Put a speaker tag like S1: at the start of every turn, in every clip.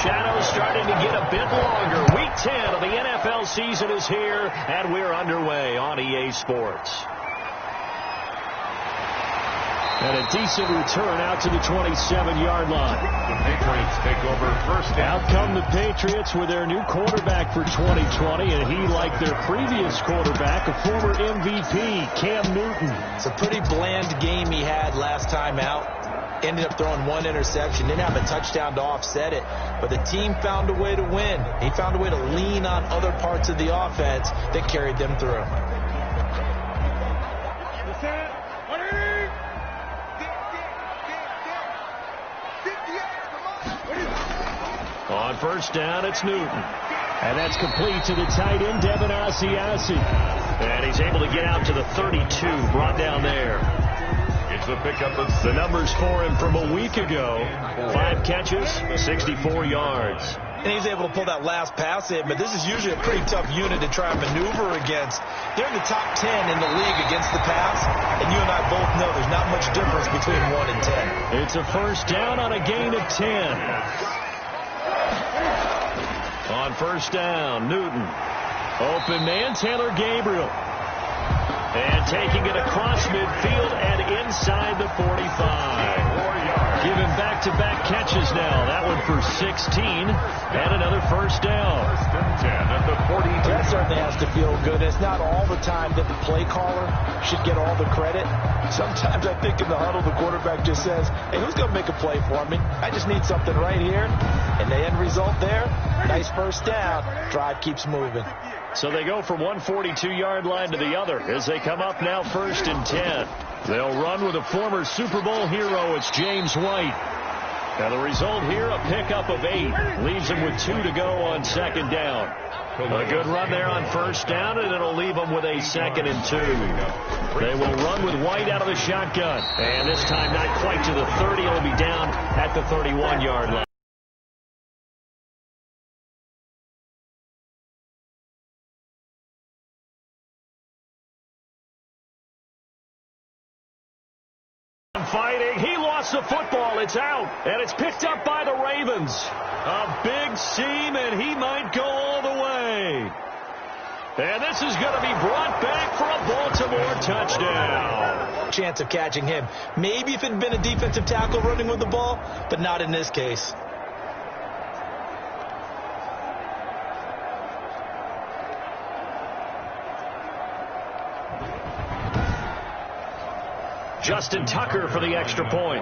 S1: shadows starting to get a bit longer. Week 10 of the NFL season is here, and we're underway on EA Sports. And a decent return out to the 27-yard line.
S2: The Patriots take over first down.
S1: Out come the Patriots with their new quarterback for 2020, and he, like their previous quarterback, a former MVP, Cam Newton.
S3: It's a pretty bland game he had last time out. Ended up throwing one interception. Didn't have a touchdown to offset it. But the team found a way to win. He found a way to lean on other parts of the offense that carried them through.
S1: On first down, it's Newton. And that's complete to the tight end, Devin Asiasi. And he's able to get out to the 32, brought down there.
S2: It's a pickup of
S1: the numbers for him from a week ago. 5 catches, 64 yards.
S3: And he's able to pull that last pass in, but this is usually a pretty tough unit to try and maneuver against. They're in the top 10 in the league against the pass, and you and I both know there's not much difference between 1 and 10.
S1: It's a first down on a gain of 10. On first down, Newton. Open man, Taylor Gabriel. And taking it across midfield and inside the 45. Give him back-to-back catches now. That one for 16 and another first down.
S2: First and 10 at the 42.
S3: That certainly has to feel good. It's not all the time that the play caller should get all the credit. Sometimes I think in the huddle the quarterback just says, hey, who's going to make a play for me? I just need something right here. And the end result there, nice first down. Drive keeps moving.
S1: So they go from one 42-yard line to the other as they come up now first and 10. They'll run with a former Super Bowl hero. It's James White. Now the result here, a pickup of 8. Leaves them with 2 to go on second down. A good run there on first down, and it'll leave them with a 2nd and 2. They will run with White out of the shotgun. And this time not quite to the 30. It'll be down at the 31-yard line. Fighting. He lost the football. It's out. And it's picked up by the Ravens. A big seam, and he might go all the way. And this is going to be brought back for a Baltimore touchdown.
S3: Chance of catching him. Maybe if it had been a defensive tackle running with the ball, but not in this case.
S1: Justin Tucker for the extra point.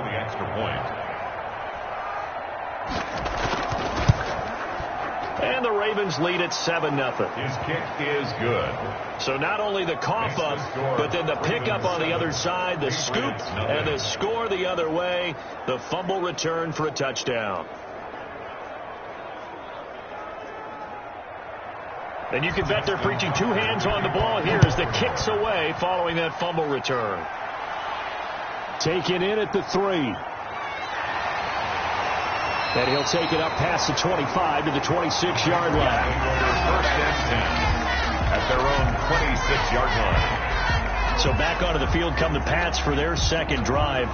S1: And the Ravens lead at 7-0.
S2: His kick is good.
S1: So not only the cough up, but then the pickup on the other side, the scoop, and the score the other way, the fumble return for a touchdown. And you can bet they're preaching 2 hands on the ball here as the kick's away following that fumble return. Taken in at the 3. And he'll take it up past the 25 to the 26-yard line.
S2: First and 10 at their own 26-yard line.
S1: So back onto the field come the Pats for their second drive.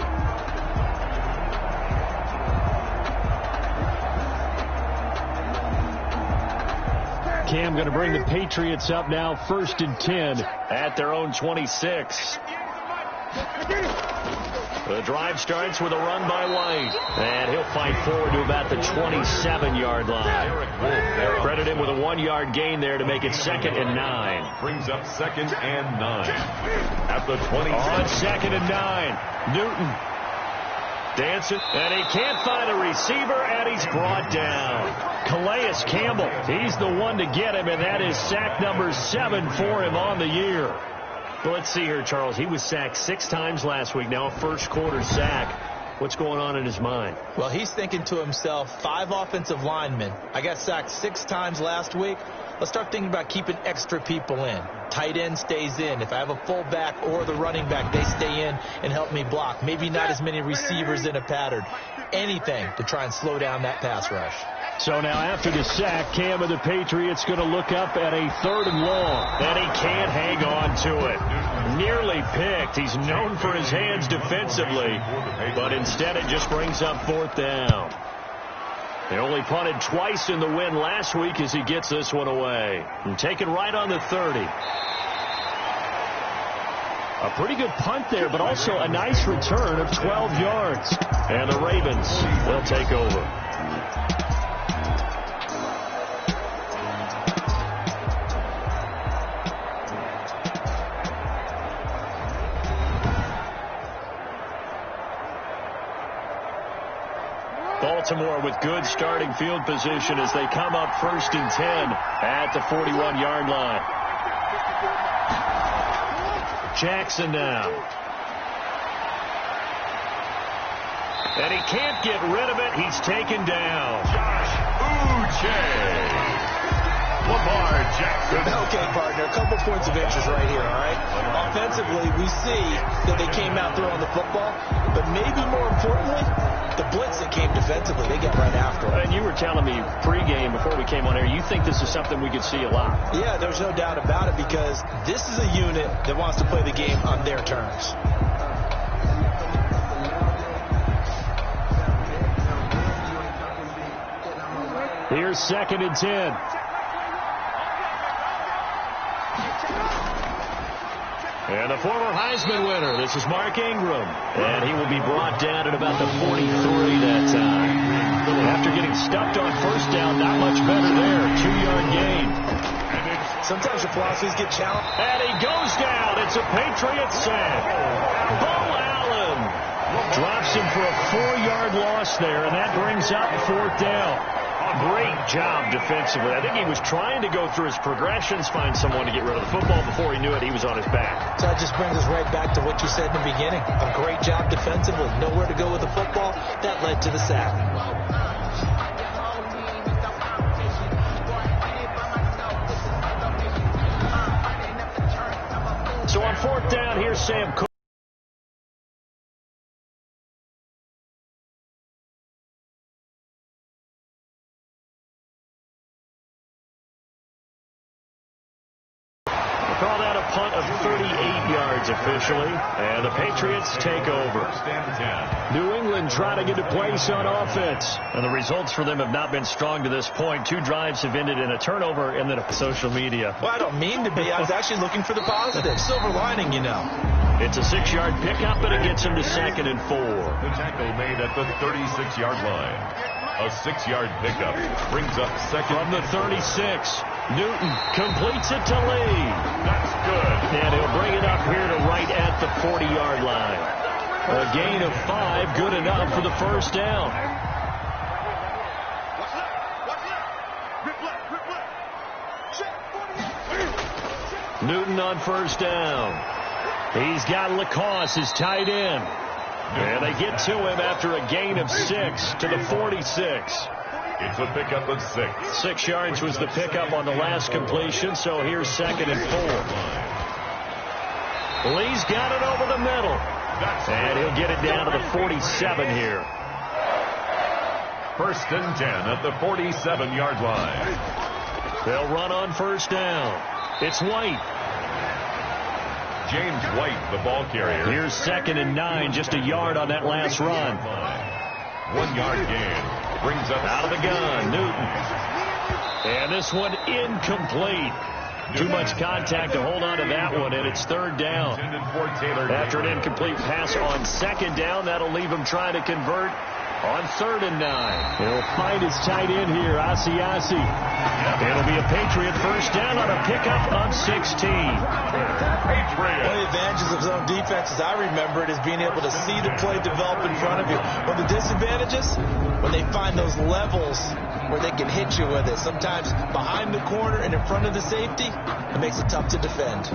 S1: Cam going to bring the Patriots up now first and 10 at their own 26. The drive starts with a run by White. And he'll fight forward to about the 27-yard line. Credit him with a 1-yard gain there to make it 2nd and 9.
S2: Brings up 2nd and 9. At the 20.
S1: On 2nd and 9. Newton dancing. And he can't find a receiver, and he's brought down. Calais Campbell. He's the one to get him, and that is sack number 7 for him on the year. Well, let's see here, Charles. He was sacked 6 times last week. Now a first-quarter sack. What's going on in his mind?
S3: Well, he's thinking to himself, 5 offensive linemen. I got sacked 6 times last week. Let's start thinking about keeping extra people in. Tight end stays in. If I have a fullback or the running back, they stay in and help me block. Maybe not as many receivers in a pattern. Anything to try and slow down that pass rush.
S1: So now after the sack, Cam of the Patriots going to look up at a 3rd and long. And he can't hang on to it. Nearly picked. He's known for his hands defensively. But instead it just brings up 4th down. They only punted twice in the win last week as he gets this one away. And taken right on the 30. A pretty good punt there, but also a nice return of 12 yards. And the Ravens will take over. Baltimore with good starting field position as they come up 1st and 10 at the 41-yard line. Jackson now. And he can't get rid of it. He's taken down.
S2: Josh Uche. Lamar Jackson.
S3: Okay, partner, a couple points of interest right here, all right? Offensively, we see that they came out throwing the football, but maybe more importantly, the blitz that came defensively, they got right after it.
S1: And you were telling me pregame before we came on air, you think this is something we could see a lot.
S3: Yeah, there's no doubt about it because this is a unit that wants to play the game on their terms.
S1: Here's 2nd and 10. And a former Heisman winner. This is Mark Ingram. And he will be brought down at about the 43 that time. After getting stuffed on 1st down, not much better there. 2-yard gain.
S3: Sometimes your philosophies get challenged.
S1: And he goes down. It's a Patriots sack. Bo Allen drops him for a 4-yard loss there, and that brings up 4th down. Great job defensively. I think he was trying to go through his progressions, find someone to get rid of the football. Before he knew it, he was on his back.
S3: So that just brings us right back to what you said in the beginning. A great job defensively. Nowhere to go with the football. That led to the sack.
S1: So on 4th down, here's Sam Cook. Call that a punt of 38 yards officially, and the Patriots take over. New England trying to get a place on offense, and the results for them have not been strong to this point. 2 drives have ended in a turnover and then a social media.
S3: Well, I don't mean to be. I was actually looking for the positive. Silver lining, you know.
S1: It's a 6-yard pickup, and it gets him to 2nd and 4.
S2: The tackle made at the 36-yard line. A 6-yard pickup brings up 2nd.
S1: From the 36, Newton completes it to Lee.
S2: That's good.
S1: And he'll bring it up here to right at the 40-yard line. A gain of 5, good enough for the 1st down. Newton on 1st down. He's got Lacoste, his tight end. And they get to him after a gain of 6 to the 46.
S2: It's a pickup of 6.
S1: 6 yards was the pickup on the last completion, so here's 2nd and 4. Lee's got it over the middle. And he'll get it down to the 47 here.
S2: 1st and 10 at the 47-yard line.
S1: They'll run on 1st down. It's White.
S2: James White, the ball carrier.
S1: Here's 2nd and 9, just a yard on that last run.
S2: 1-yard gain. Brings up
S1: out of the gun, Newton. And this one incomplete. Too much contact to hold on to that one, and it's 3rd down. After an incomplete pass on 2nd down, that'll leave him trying to convert on 3rd and 9. He'll find his tight end here, Asiasi. It'll be a Patriot 1st down on a pickup of 16.
S3: One of the advantages of zone defense, as I remember it, is being able to see the play develop in front of you. One of the disadvantages, when they find those levels where they can hit you with it, sometimes behind the corner and in front of the safety, it makes it tough to defend.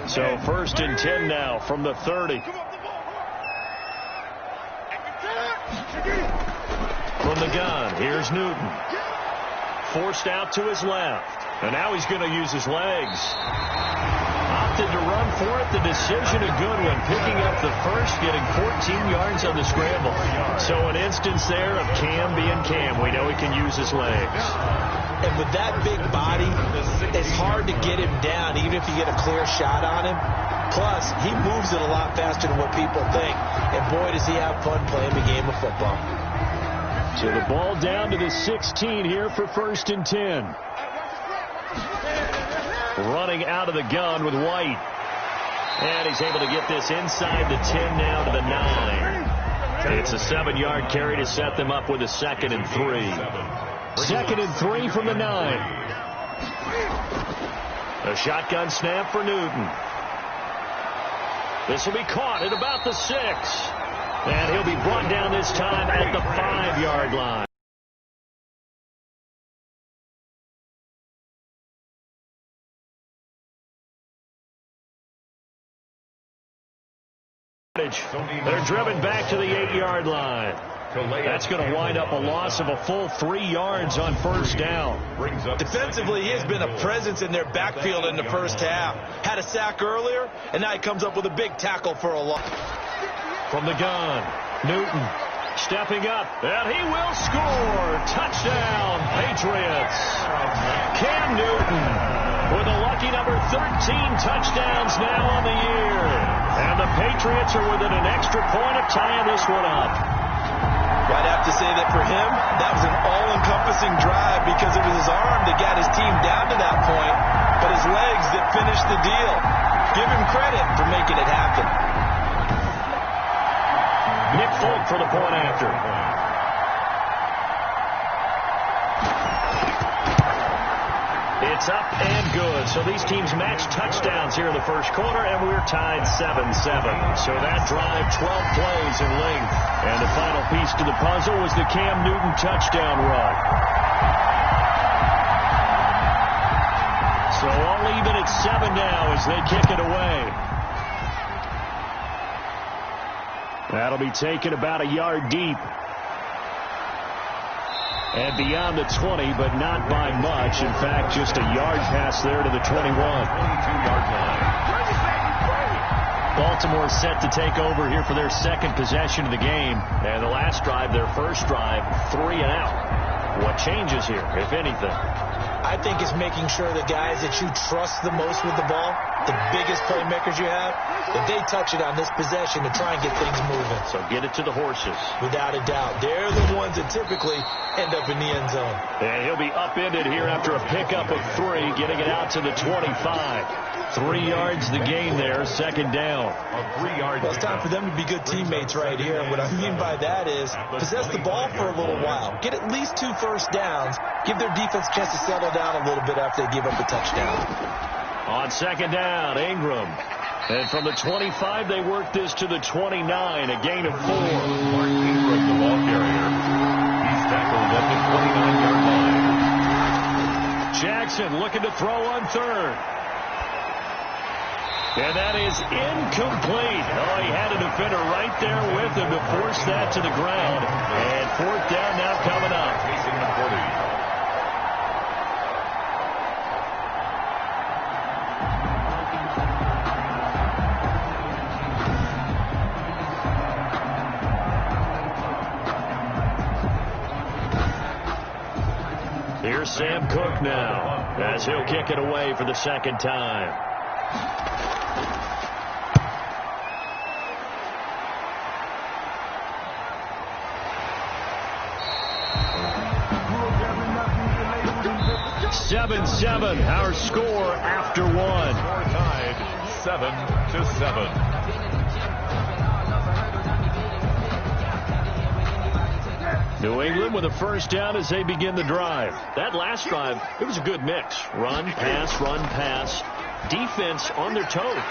S1: So 1st and 10 now from the 30. From the gun, here's Newton. Forced out to his left. And now he's going to use his legs. Opted to run for it. The decision a good one. Picking up the first, getting 14 yards on the scramble. So an instance there of Cam being Cam. We know he can use his legs.
S3: And with that big body, it's hard to get him down, even if you get a clear shot on him. Plus, he moves it a lot faster than what people think. And boy, does he have fun playing the game of football.
S1: So the ball down to the 16 here for 1st and 10. Running out of the gun with White. And he's able to get this inside the 10 now to the 9. It's a 7-yard carry to set them up with a 2nd and 3. 2nd and 3 from the 9. A shotgun snap for Newton. This will be caught at about the 6. And he'll be brought down this time at the 5-yard line. They're driven back to the 8-yard line. That's going to wind up a loss of a full 3 yards on 1st down.
S3: Defensively, he has been a presence in their backfield in the first half. Had a sack earlier, and now he comes up with a big tackle for a loss.
S1: From the gun, Newton stepping up, and he will score. Touchdown, Patriots. Cam Newton with a lucky number 13 touchdowns now on the year. And the Patriots are within an extra point of tying this one up.
S3: I'd have to say that for him, that was an all-encompassing drive because it was his arm that got his team down to that point, but his legs that finished the deal. Give him credit for making it happen.
S1: Nick Folk for the point after. It's up and good. So these teams match touchdowns here in the first quarter, and we're tied 7-7. So that drive, 12 plays in length. And the final piece to the puzzle was the Cam Newton touchdown run. So all even at 7 now as they kick it away. That'll be taken about a yard deep. And beyond the 20, but not by much. In fact, just a yard pass there to the 21.
S2: 22-yard line.
S1: Baltimore set to take over here for their 2nd possession of the game. And the last drive, their first drive, 3 and out. What changes here, if anything?
S3: I think it's making sure the guys that you trust the most with the ball, the biggest playmakers you have, that they touch it on this possession to try and get things moving.
S1: So get it to the horses.
S3: Without a doubt. They're the ones that typically end up in the end zone.
S1: And he'll be upended here after a pickup of 3, getting it out to the 25. 3 yards the gain there, 2nd down.
S2: A 3-yard.
S3: Well, it's time for them to be good teammates right here. And what I mean by that is possess the ball for a little while. Get at least 2 first downs. Give their defense a chance to settle down a little bit after they give up the touchdown.
S1: On 2nd down, Ingram. And from the 25, they work this to the 29, a gain of 4.
S2: Mark Ingram, the ball carrier. He's tackled at the 29-yard line.
S1: Jackson looking to throw on 3rd. And that is incomplete. Oh, he had a defender right there with him to force that to the ground. And 4th down now coming up.
S2: Facing the 40.
S1: Here's Sam Cook now as he'll kick it away for the 2nd time. Seven, our score after 1.
S2: Score tied 7-7.
S1: New England with a first down as they begin the drive. That last drive, it was a good mix. Run, pass. Defense on their toes.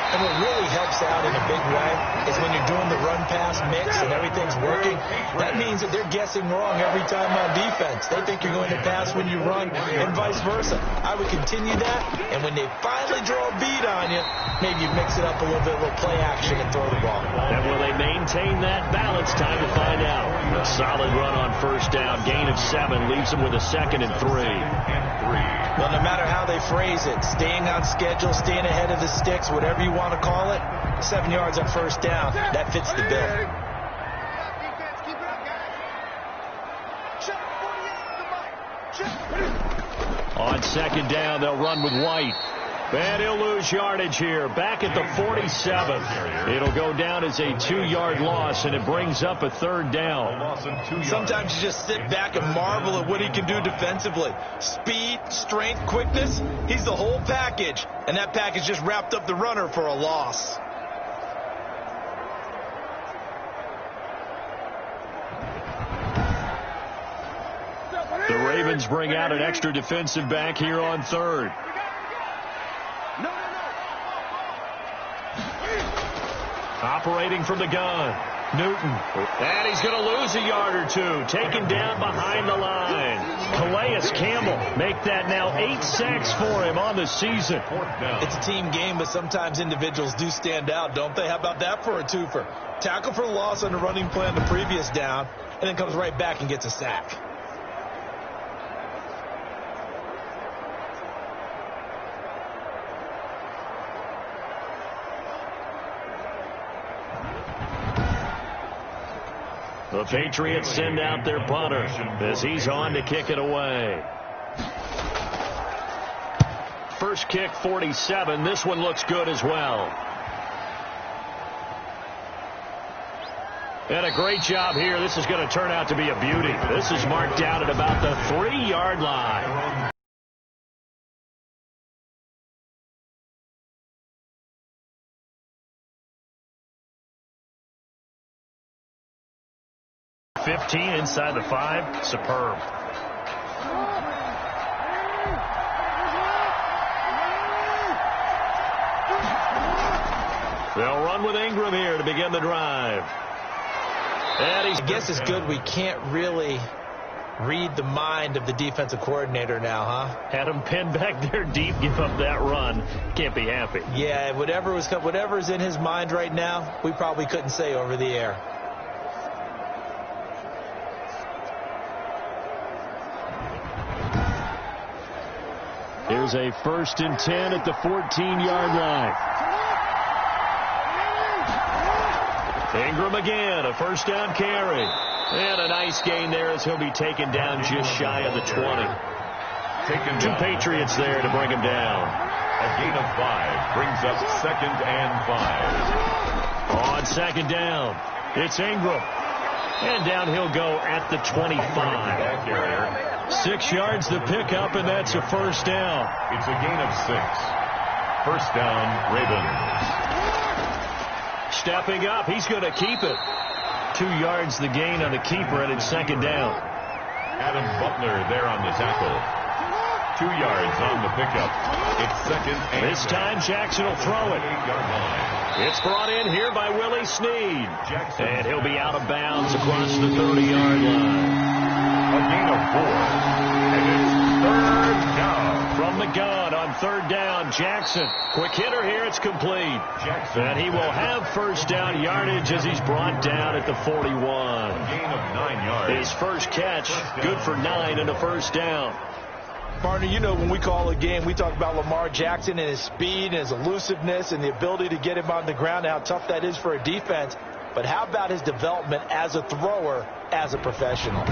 S3: And what really helps out in a big way is when you're doing the run-pass mix and everything's working, that means that they're guessing wrong every time on defense. They think you're going to pass when you run and vice versa. I would continue that, and when they finally draw a beat on you, maybe you mix it up a little bit, a little play action and throw the ball.
S1: And will they maintain that balance? Time to find out. A solid run on first down. Gain of 7 leaves them with a 2nd and 3.
S3: Well, no matter how they phrase it, staying on schedule, staying ahead of the sticks, whatever you want to call it, 7 yards on first down, that fits the bill.
S1: On 2nd down, they'll run with White. And he'll lose yardage here. Back at the 47. It'll go down as a 2-yard loss, and it brings up a 3rd down.
S3: Sometimes you just sit back and marvel at what he can do defensively. Speed, strength, quickness. He's the whole package. And that package just wrapped up the runner for a loss.
S1: The Ravens bring out an extra defensive back here on 3rd. Operating from the gun, Newton. And he's going to lose a yard or 2. Taken down behind the line. Calais Campbell make that now 8 sacks for him on the season.
S3: It's a team game, but sometimes individuals do stand out, don't they? How about that for a twofer? Tackle for loss on the running play on the previous down, and then comes right back and gets a sack.
S1: The Patriots send out their punter as he's on to kick it away. First kick, 47. This one looks good as well. And a great job here. This is going to turn out to be a beauty. This is marked out at about the 3-yard line. .15 inside the 5. Superb. They'll run with Ingram here to begin the drive. And I
S3: guess it's good we can't really read the mind of the defensive coordinator now, huh?
S1: Had him pinned back there deep, give up that run. Can't be happy.
S3: Yeah, whatever's in his mind right now, we probably couldn't say over the air.
S1: Here's a 1st and 10 at the 14-yard line. Ingram again, a 1st down carry. And a nice gain there as he'll be taken down just shy of the 20. Two Patriots there to bring him down.
S2: A gain of 5 brings up 2nd and 5.
S1: On 2nd down, it's Ingram. And down he'll go at the 25. 6 yards to pick up, and that's a 1st down.
S2: It's a gain of 6. 1st down, Ravens.
S1: Stepping up, he's going to keep it. 2 yards the gain on the keeper, and it's 2nd down.
S2: Adam Butler there on the tackle. 2 yards on the pickup. It's 2nd and
S1: this time Jackson will throw it. It's brought in here by Willie Snead. And he'll be out of bounds across the 30-yard line.
S2: A gain of 4. And it's 3rd down.
S1: From the gun on 3rd down, Jackson. Quick hitter here, it's complete. Jackson. And he will have 1st down yardage as he's brought down at the 41.
S2: A gain of 9 yards.
S1: His first catch, good for 9 and a 1st down.
S3: Partner, you know when we call a game, we talk about Lamar Jackson and his speed and his elusiveness and the ability to get him on the ground and how tough that is for a defense. But how about his development as a thrower, as a professional?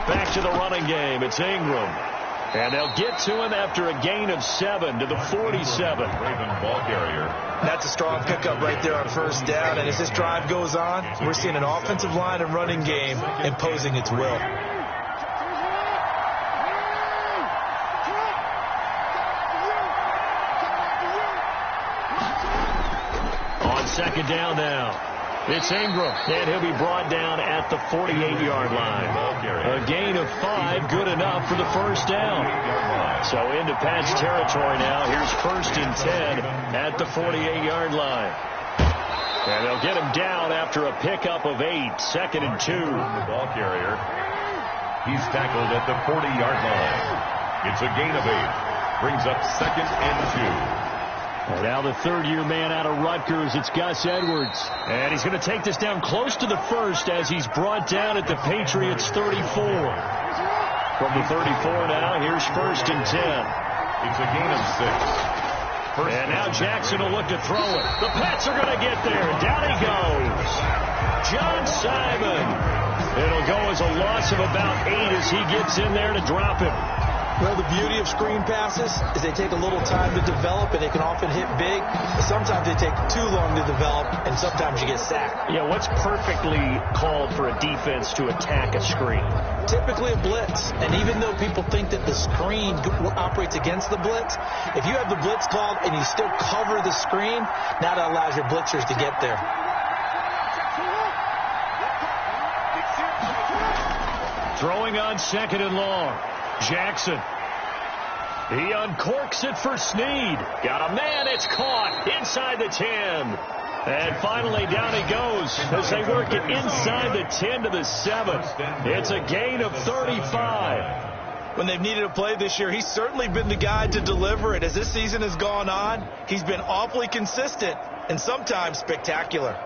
S1: Back to the running game. It's Ingram. And they'll get to him after a gain of 7 to the 47.
S2: Raven ball carrier.
S3: That's a strong pickup right there on 1st down. And as this drive goes on, we're seeing an offensive line and running game imposing its will.
S1: On 2nd down now. It's Ingram, and he'll be brought down at the 48-yard line. A gain of 5, good enough for the 1st down. So into Pat's territory now. Here's 1st and 10 at the 48-yard line. And they'll get him down after a pickup of 8, 2nd and 2.
S2: The ball carrier. He's tackled at the 40-yard line. It's a gain of 8. Brings up 2nd and 2.
S1: And now the 3rd-year man out of Rutgers, it's Gus Edwards. And he's going to take this down close to the 1st as he's brought down at the Patriots 34. From the 34 now, here's 1st and 10.
S2: It's a gain of 6.
S1: And now Jackson will look to throw it. The Pats are going to get there. Down he goes. John Simon. It'll go as a loss of about 8 as he gets in there to drop him.
S3: Well, the beauty of screen passes is they take a little time to develop, and they can often hit big. But sometimes they take too long to develop, and sometimes you get sacked.
S1: Yeah, what's perfectly called for a defense to attack a screen?
S3: Typically a blitz. And even though people think that the screen operates against the blitz, if you have the blitz called and you still cover the screen, now that allows your blitzers to get there.
S1: Throwing on 2nd and long. Jackson. He uncorks it for Snead. Got a man. It's caught inside the 10. And finally down he goes as they work it inside the 10 to the 7. It's a gain of 35.
S3: When they've needed a play this year, he's certainly been the guy to deliver it. As this season has gone on, he's been awfully consistent and sometimes spectacular.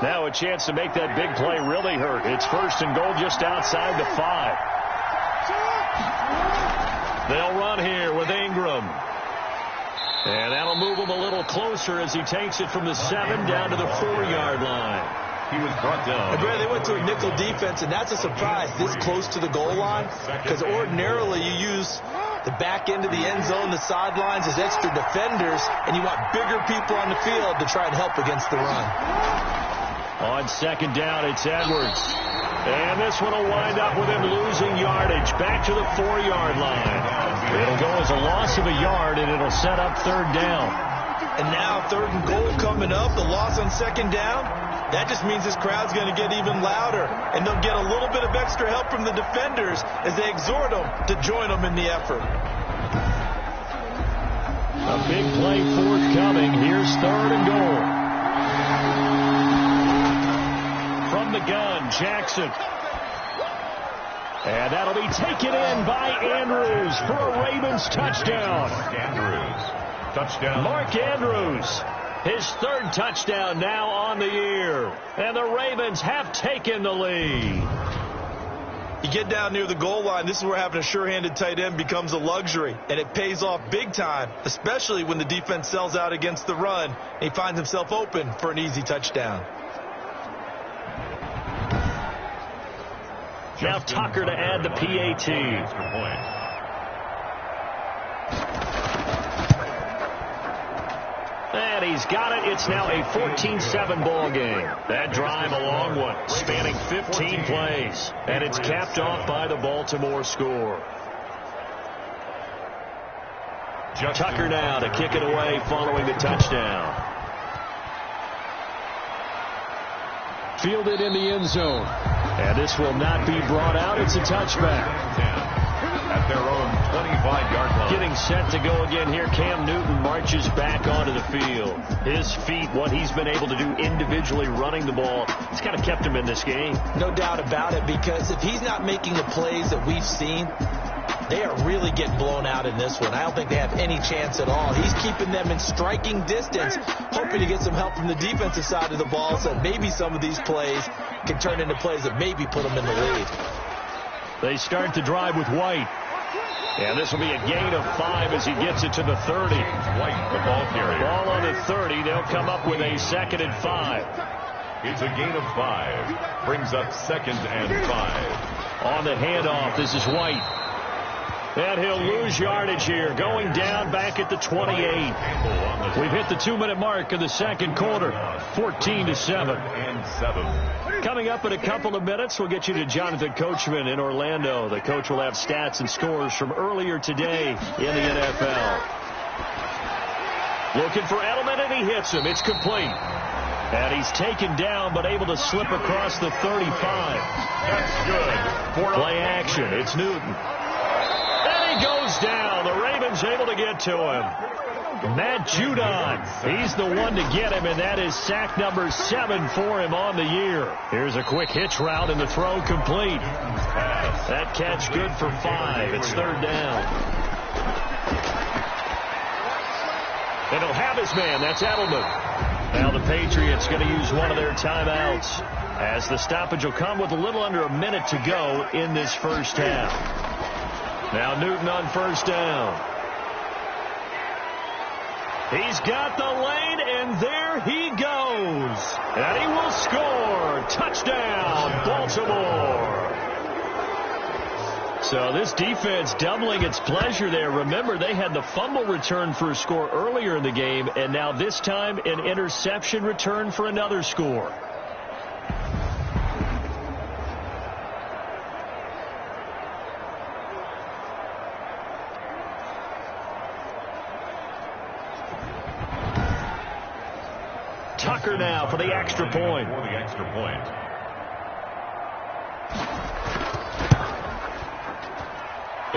S1: Now a chance to make that big play really hurt. It's 1st and goal just outside the 5. They'll run here with Ingram. And that'll move him a little closer as he takes it from the 7 down to the 4-yard line.
S2: He was brought down.
S3: They went to a nickel defense, and that's a surprise this close to the goal line, because ordinarily you use the back end of the end zone, the sidelines as extra defenders, and you want bigger people on the field to try and help against the run.
S1: On 2nd down, it's Edwards. And this one will wind up with him losing yardage back to the 4-yard line. It'll go as a loss of a yard, and it'll set up 3rd down.
S3: And now 3rd and goal coming up, the loss on 2nd down. That just means this crowd's going to get even louder, and they'll get a little bit of extra help from the defenders as they exhort them to join them in the effort.
S1: A big play forthcoming. Here's 3rd and goal. From the gun, Jackson. And that'll be taken in by Andrews for a Ravens touchdown.
S2: Touchdown.
S1: Mark Andrews, his 3rd touchdown now on the year. And the Ravens have taken the lead.
S3: You get down near the goal line, this is where having a sure-handed tight end becomes a luxury. And it pays off big time, especially when the defense sells out against the run. And he finds himself open for an easy touchdown.
S1: Now Tucker to add the PAT. And he's got it. It's now a 14-7 ball game. That drive a long one, spanning 15 plays. And it's capped off by the Baltimore score. Tucker now to kick it away following the touchdown. Fielded in the end zone. And this will not be brought out. It's a touchback.
S2: At their own 25-yard line.
S1: Getting set to go again here. Cam Newton marches back onto the field. His feet, what he's been able to do individually running the ball, it's kind of kept him in this game.
S3: No doubt about it, because if he's not making the plays that we've seen, they are really getting blown out in this one. I don't think they have any chance at all. He's keeping them in striking distance, hoping to get some help from the defensive side of the ball so that maybe some of these plays can turn into plays that maybe put them in the lead.
S1: They start to drive with White. And this will be a gain of 5 as he gets it to the 30.
S2: White, the ball carrier.
S1: Ball on the 30. They'll come up with a 2nd and 5.
S2: It's a gain of 5. Brings up 2nd and 5.
S1: On the handoff, this is White. And he'll lose yardage here, going down back at the 28. We've hit the 2-minute mark of the 2nd quarter, 14-7. Coming up in a couple of minutes, we'll get you to Jonathan Coachman in Orlando. The coach will have stats and scores from earlier today in the NFL. Looking for Edelman, and he hits him. It's complete. And he's taken down, but able to slip across the 35.
S2: That's good.
S1: Play action. It's Newton. And he goes down. The Ravens able to get to him. Matt Judon, he's the one to get him, and that is sack number 7 for him on the year. Here's a quick hitch route, and the throw complete. That catch good for 5. It's 3rd down. And he'll have his man. That's Edelman. Now the Patriots going to use one of their timeouts as the stoppage will come with a little under a minute to go in this first half. Now Newton on first down. He's got the lane, and there he goes. And he will score. Touchdown, Baltimore. So this defense doubling its pleasure there. Remember, they had the fumble return for a score earlier in the game, and now this time an interception return for another score. Tucker now for the extra point.
S2: For the extra point.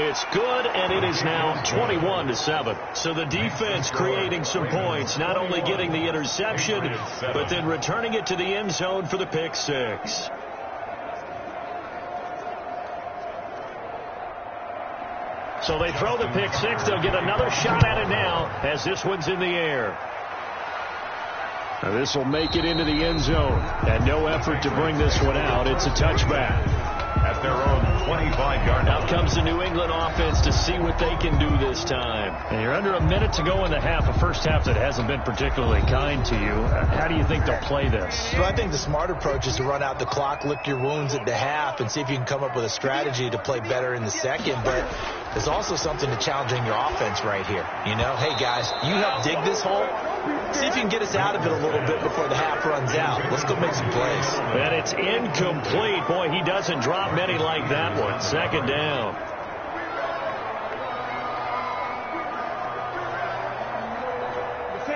S1: It's good, and it is now 21-7. So the defense creating some points, not only getting the interception, but then returning it to the end zone for the pick six. So they throw the pick six. They'll get another shot at it now as this one's in the air. Now this will make it into the end zone, and no effort to bring this one out. It's a touchback.
S2: At their own 25-yard line.
S1: Out comes the New England offense to see what they can do this time. And you're under a minute to go in the half, a first half that hasn't been particularly kind to you. How do you think they'll play this?
S3: Well, I think the smart approach is to run out the clock, lick your wounds at the half, and see if you can come up with a strategy to play better in the second. But there's also something to challenging your offense right here. You know, hey, guys, you help dig this hole. See if you can get us out of it a little bit before the half runs out. Let's go make some plays.
S1: And it's incomplete. Boy, he doesn't drop many like that one. Second down.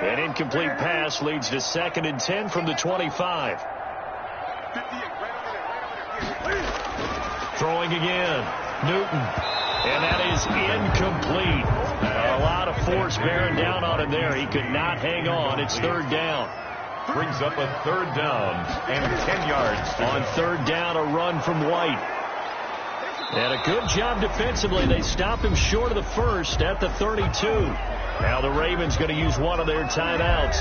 S1: An incomplete pass leads to 2nd and 10 from the 25. Throwing again. Newton. And that is incomplete. A lot of force bearing down on him there. He could not hang on. It's 3rd down.
S2: Brings up a 3rd down and 10 yards.
S1: On 3rd down, a run from White. And a good job defensively. They stop him short of the first at the 32. Now the Ravens going to use one of their timeouts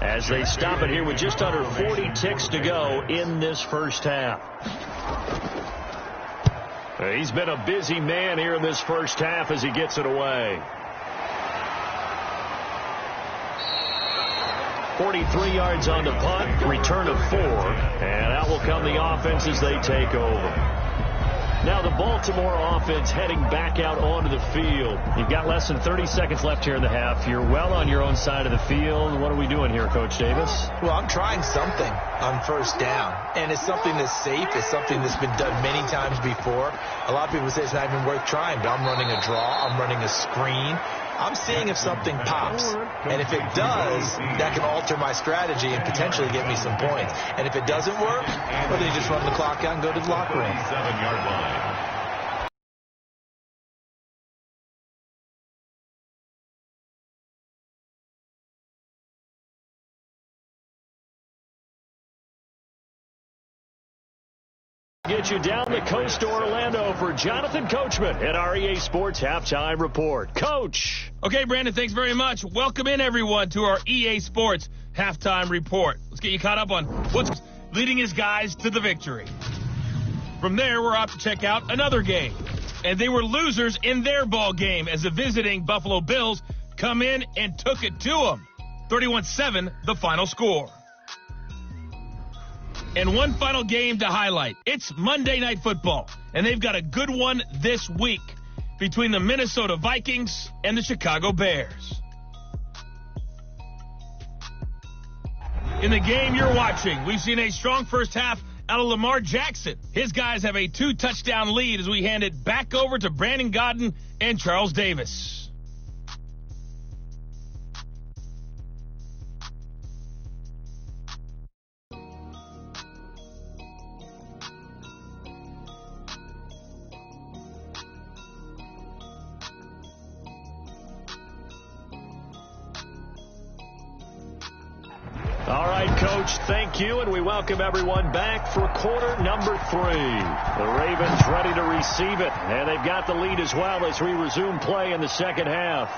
S1: as they stop it here with just under 40 ticks to go in this first half. He's been a busy man here in this first half as he gets it away. 43 yards on the punt, return of 4, and out will come the offense as they take over. Now the Baltimore offense heading back out onto the field. You've got less than 30 seconds left here in the half. You're well on your own side of the field. What are we doing here, Coach Davis?
S3: Well, I'm trying something on first down, and it's something that's safe. It's something that's been done many times before. A lot of people say it's not even worth trying, but I'm running a draw. I'm running a screen. I'm seeing if something pops. And if it does, that can alter my strategy and potentially get me some points. And if it doesn't work, well, then you just run the clock out and go to the locker room.
S2: 7-yard line.
S1: Get you down the coast to Orlando for Jonathan Coachman at our EA Sports Halftime Report. Coach.
S4: Okay, Brandon, thanks very much. Welcome in, everyone, to our EA Sports Halftime Report. Let's get you caught up on what's leading his guys to the victory. From there, we're off to check out another game. And they were losers in their ball game as the visiting Buffalo Bills come in and took it to them. 31-7, the final score. And one final game to highlight. It's Monday Night Football, and they've got a good one this week between the Minnesota Vikings and the Chicago Bears. In the game you're watching, we've seen a strong first half out of Lamar Jackson. His guys have a 2-touchdown lead as we hand it back over to Brandon Godden and Charles Davis.
S1: All right, Coach, thank you, and we welcome everyone back for quarter number 3. The Ravens ready to receive it, and they've got the lead as well as we resume play in the second half.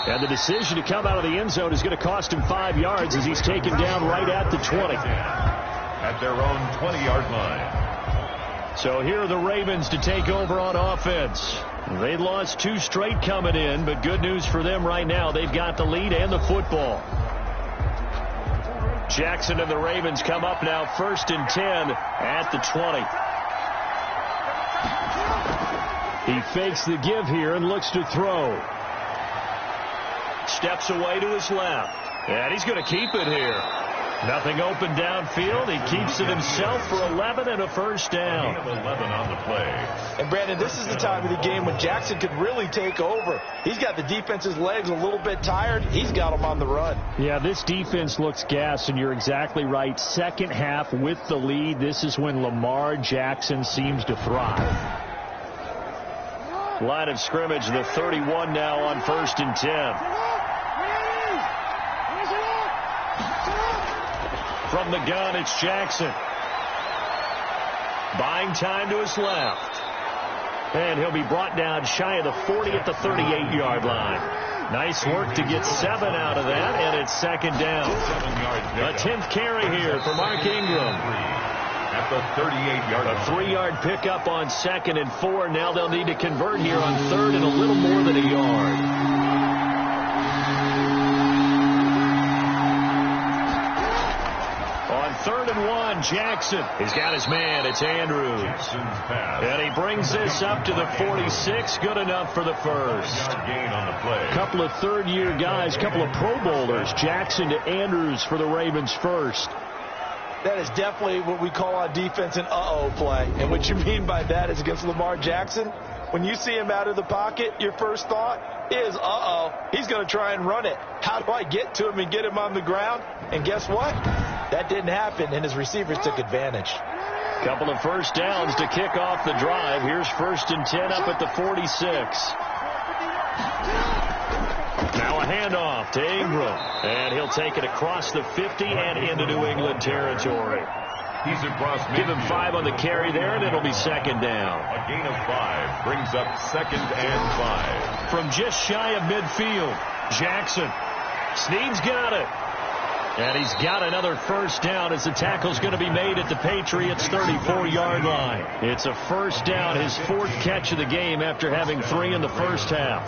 S1: And the decision to come out of the end zone is going to cost him 5 yards as he's taken down right at the 20.
S2: At their own 20-yard line.
S1: So here are the Ravens to take over on offense. They lost 2 straight coming in, but good news for them right now. They've got the lead and the football. Jackson and the Ravens come up now 1st and 10 at the 20. He fakes the give here and looks to throw. Steps away to his left. And he's going to keep it here. Nothing open downfield. He keeps it himself for 11 and a first down.
S2: 11 on the play.
S3: And, Brandon, this is the time of the game when Jackson could really take over. He's got the defense's legs a little bit tired. He's got them on the run. Yeah, this defense looks gassed, and you're exactly right. Second half with the lead, this is when Lamar Jackson seems to thrive.
S1: Line of scrimmage, the 31 now on 1st and 10. From the gun, it's Jackson. Buying time to his left. And he'll be brought down shy of the 40 at the 38-yard line. Nice work to get 7 out of that, and it's 2nd down. A 10th carry here for Mark Ingram.
S2: At the 38-yard line.
S1: A 3-yard pickup on 2nd and 4. Now they'll need to convert here on 3rd and a little more than a yard. On 3rd and 1, Jackson. He's got his man. It's Andrews. And he brings this up to the 46. Good enough for the first.
S2: Gain on the play.
S1: Couple of third-year guys, couple of Pro Bowlers. Jackson to Andrews for the Ravens first.
S3: That is definitely what we call on defense an uh-oh play. And what you mean by that is against Lamar Jackson, when you see him out of the pocket, your first thought is, uh-oh, he's going to try and run it. How do I get to him and get him on the ground? And guess what? That didn't happen, and his receivers took advantage.
S1: Couple of first downs to kick off the drive. Here's 1st and 10 up at the 46. Now a handoff to Ingram. And he'll take it across the 50 and into New England territory.
S2: He's across midfield.
S1: Give him 5 on the carry there, and it'll be 2nd down.
S2: A gain of 5 brings up 2nd and 5.
S1: From just shy of midfield, Jackson. Snead's got it. And he's got another first down as the tackle's going to be made at the Patriots' 34-yard line. It's a first down, his 4th catch of the game after having 3 in the first half.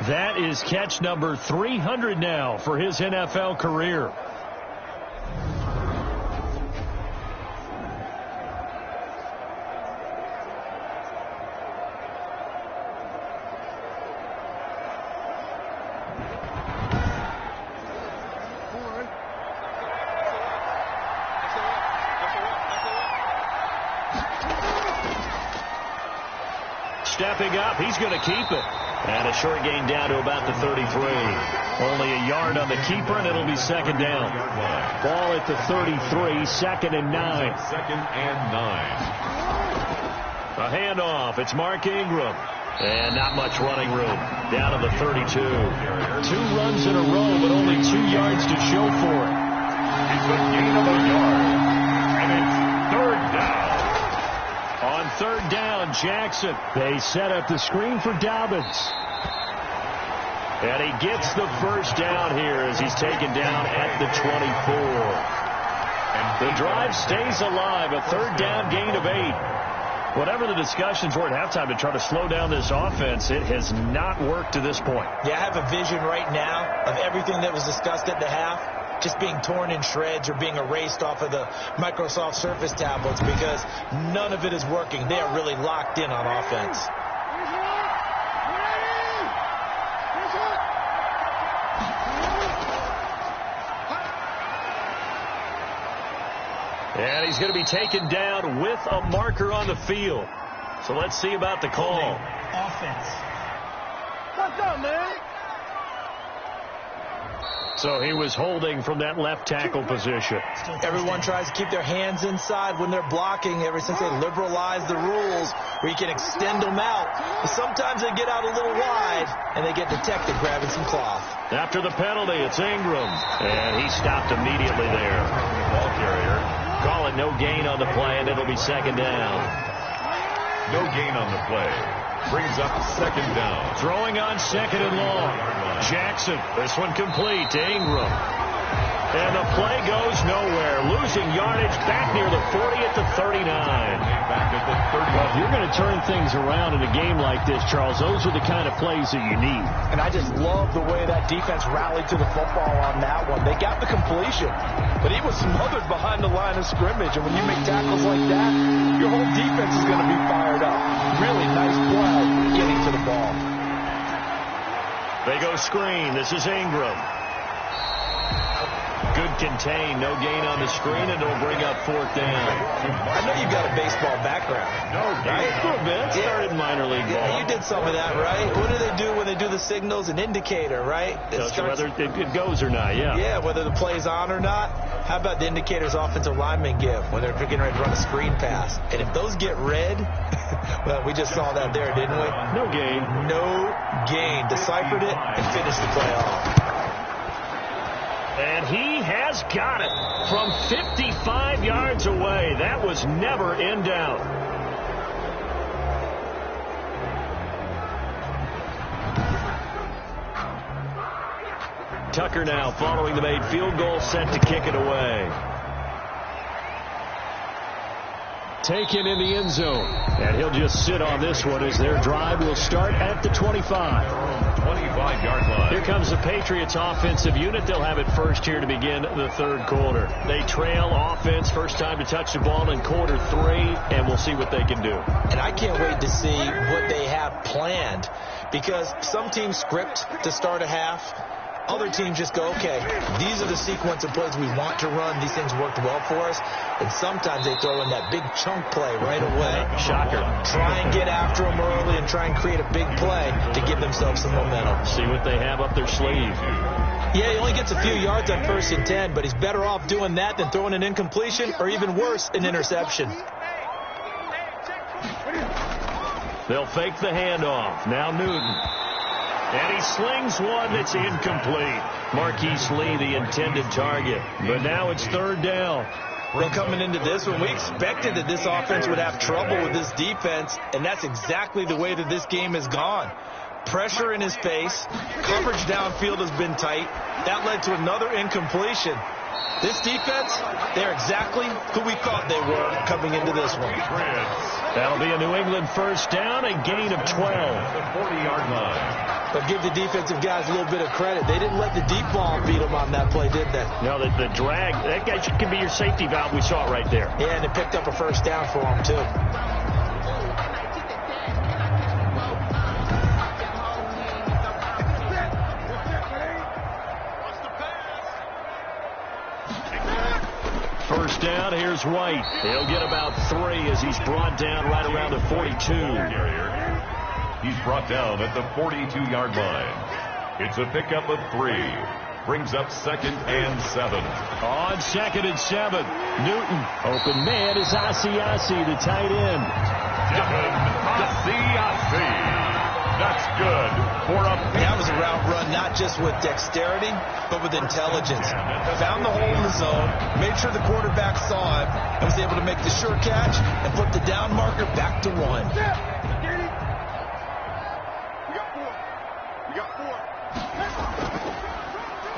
S1: That is catch number 300 now for his NFL career. Stepping up, he's going to keep it. And a short gain down to about the 33. Only a yard on the keeper, and it'll be 2nd down. Ball at the 33, 2nd and 9.
S2: 2nd and 9.
S1: A handoff, it's Mark Ingram. And not much running room. Down to the 32. 2 runs in a row, but only 2 yards to show for it.
S2: It's a gain of a yard. And it's 3rd down.
S1: On 3rd down, Jackson. They set up the screen for Dobbins. And he gets the first down here as he's taken down at the 24. And the drive stays alive. A 3rd down gain of 8. Whatever the discussions were at halftime to try to slow down this offense, it has not worked to this point.
S3: Yeah, I have a vision right now of everything that was discussed at the half just being torn in shreds or being erased off of the Microsoft Surface tablets because none of it is working. They are really locked in on offense.
S1: And he's going to be taken down with a marker on the field. So let's see about the call.
S3: Offense.
S5: What's up, man?
S1: So he was holding from that left tackle position.
S3: Everyone tries to keep their hands inside when they're blocking ever since they liberalized the rules where you can extend them out. But sometimes they get out a little wide and they get detected grabbing some cloth.
S1: After the penalty, it's Ingram. And he stopped immediately there.
S2: Ball carrier.
S1: Call it no gain on the play, and it'll be 2nd down.
S2: No gain on the play. Brings up 2nd down.
S1: Throwing on 2nd and long. Jackson, this one complete to Ingram. And the play goes nowhere. Losing yardage back near the 40 at the 39.
S2: Back at the 30.
S1: Well, if you're going to turn things around in a game like this, Charles, those are the kind of plays that you need.
S5: And I just love the way that defense rallied to the football on that one. They got the completion, but he was smothered behind the line of scrimmage. And when you make tackles like that, your whole defense is going to be fired up. Really nice play getting to the ball.
S1: They go screen. This is Ingram. Good contain. No gain on the screen, and it'll bring up fourth down.
S3: I know you've got a baseball background.
S2: No,
S1: Right? For a bit. Started minor league ball.
S3: Yeah, you did some of that, right? What do they do when they do the signals? An indicator, right?
S1: Tells you whether it goes or not, yeah.
S3: Yeah, whether the play's on or not. How about the indicators offensive linemen give when they're getting ready to run a screen pass? And if those get red, well, we just saw that there, didn't we?
S1: No gain.
S3: No gain. Deciphered it and finished the play off.
S1: And he has got it from 55 yards away. That was never in doubt. Tucker now following the made field goal, set to kick it away. Taken in the end zone. And he'll just sit on this one as their drive will start at the 25.
S2: 25-yard line.
S1: Here comes the Patriots offensive unit. They'll have it first here to begin the third quarter. They trail offense, first time to touch the ball in quarter 3, and we'll see what they can do.
S3: And I can't wait to see what they have planned, because some teams script to start a half. Other teams just go, okay, these are the sequence of plays we want to run. These things worked well for us. And sometimes they throw in that big chunk play right away.
S1: Shocker.
S3: Try and get after them early and try and create a big play to give themselves some momentum.
S1: See what they have up their sleeve.
S3: Yeah, he only gets a few yards on 1st and 10, but he's better off doing that than throwing an incompletion or even worse, an interception.
S1: They'll fake the handoff. Now Newton. And he slings one that's incomplete. Marquise Lee, the intended target. But now it's third down.
S3: Well, coming into this one, we expected that this offense would have trouble with this defense, and that's exactly the way that this game has gone. Pressure in his face. Coverage downfield has been tight. That led to another incompletion. This defense, they're exactly who we thought they were coming into this one.
S1: That'll be a New England first down, a gain of 12.
S2: The 40-yard line.
S3: But give the defensive guys a little bit of credit. They didn't let the deep ball beat them on that play, did they?
S1: No, the drag, that guy can be your safety valve. We saw it right there.
S3: Yeah, and it picked up a first down for them, too.
S1: First down, here's White. He'll get about 3 as he's brought down right around the 42.
S2: He's brought down at the 42-yard line. It's a pickup of 3. Brings up 2nd and 7.
S1: On 2nd and 7. Newton. Open man is Asiasi, the tight end.
S2: Devin Asiasi. That's good for a pick.
S3: That was a route run not just with dexterity, but with intelligence. Found the hole in the zone, made sure the quarterback saw it, and was able to make the sure catch and put the down marker back to 1.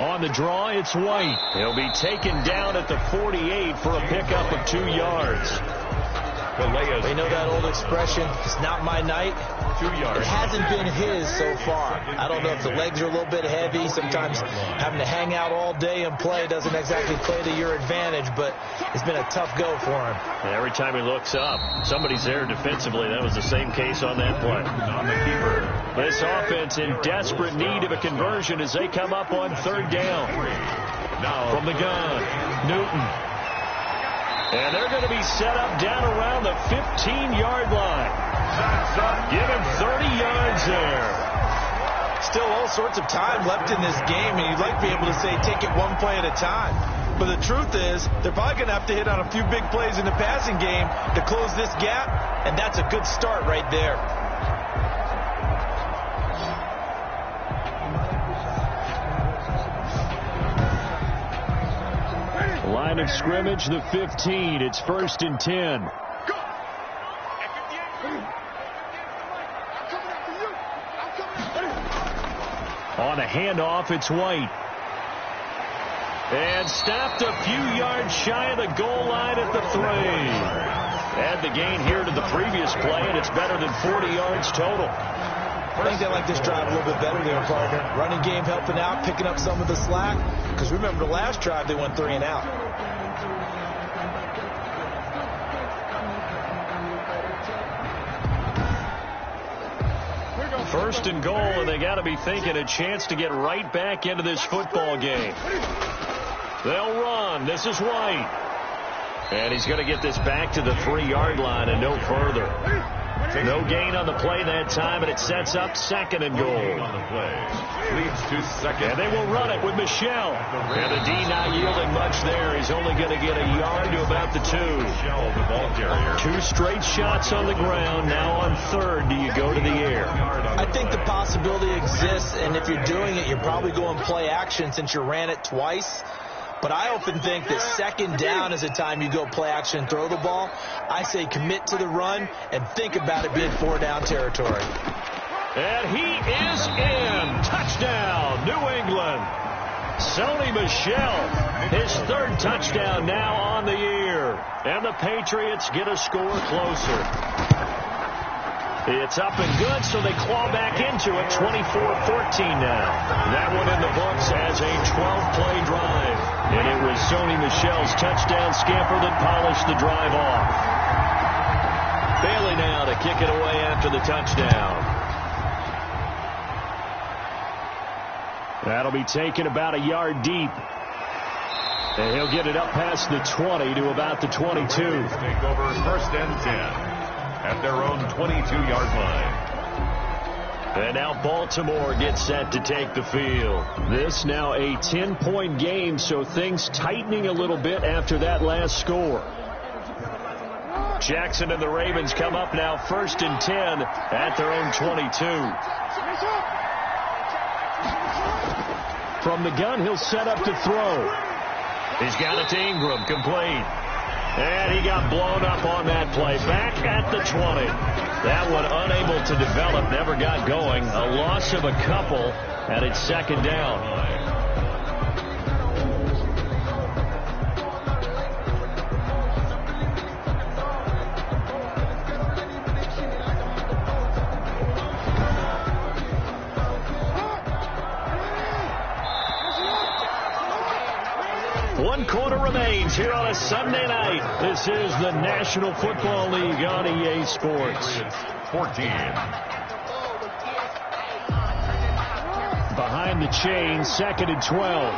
S1: On the draw, it's White. He'll be taken down at the 48 for a pickup of 2 yards.
S3: We know that old expression, it's not my night.
S2: 2 yards.
S3: It hasn't been his so far. I don't know if the legs are a little bit heavy. Sometimes having to hang out all day and play doesn't exactly play to your advantage, but it's been a tough go for him.
S1: And every time he looks up, somebody's there defensively. That was the same case on that play.
S2: On the keeper.
S1: This offense in desperate need of a conversion as they come up on 3rd down.
S2: Now
S1: From the gun, Newton. And they're going to be set up down around the 15-yard line. Give him 30 yards there.
S3: Still all sorts of time left in this game, and you'd like to be able to say take it one play at a time. But the truth is, they're probably going to have to hit on a few big plays in the passing game to close this gap, and that's a good start right there.
S1: Line of scrimmage, the 15. It's 1st and 10. On a handoff, it's White. And stopped a few yards shy of the goal line at the 3. Add the gain here to the previous play, and it's better than 40 yards total.
S3: I think they like this drive a little bit better there, partner. Running game helping out, picking up some of the slack. Because remember, the last drive they went 3 and out.
S1: First and goal, and they got to be thinking a chance to get right back into this football game. They'll run. This is White. And he's going to get this back to the 3-yard line and no further. No gain on the play that time, and it sets up second and goal.
S2: On the play. Leads to second.
S1: And they will run it with Michelle. And the D not yielding much there. He's only going to get a yard to about the 2.
S2: Michelle, the ball carrier.
S1: 2 straight shots on the ground. Now on third, do you go to the air?
S3: I think the possibility exists, and if you're doing it, you're probably going play action since you ran it twice. But I often think that second down is the time you go play action and throw the ball. I say commit to the run and think about it being 4-down territory.
S1: And he is in. Touchdown, New England. Sony Michel, his 3rd touchdown now on the year. And the Patriots get a score closer. It's up and good, so they claw back into it, 24-14 now. That one in the books as a 12-play drive. And it was Sony Michel's touchdown scamper that polished the drive off. Bailey now to kick it away after the touchdown. That'll be taken about a yard deep. And he'll get it up past the 20 to about the 22.
S2: Take over first and 10. At their own 22-yard line.
S1: And now Baltimore gets set to take the field. This now a 10-point game, so things tightening a little bit after that last score. Jackson and the Ravens come up now first and 10 at their own 22. From the gun, he'll set up to throw. He's got it to Ingram, complete. And he got blown up on that play. Back at the 20. That one unable to develop, never got going. A loss of a couple, and it's second down. One quarter remains here on a Sunday night. This is the National Football League on EA Sports.
S2: 14.
S1: Behind the chain, second and 12.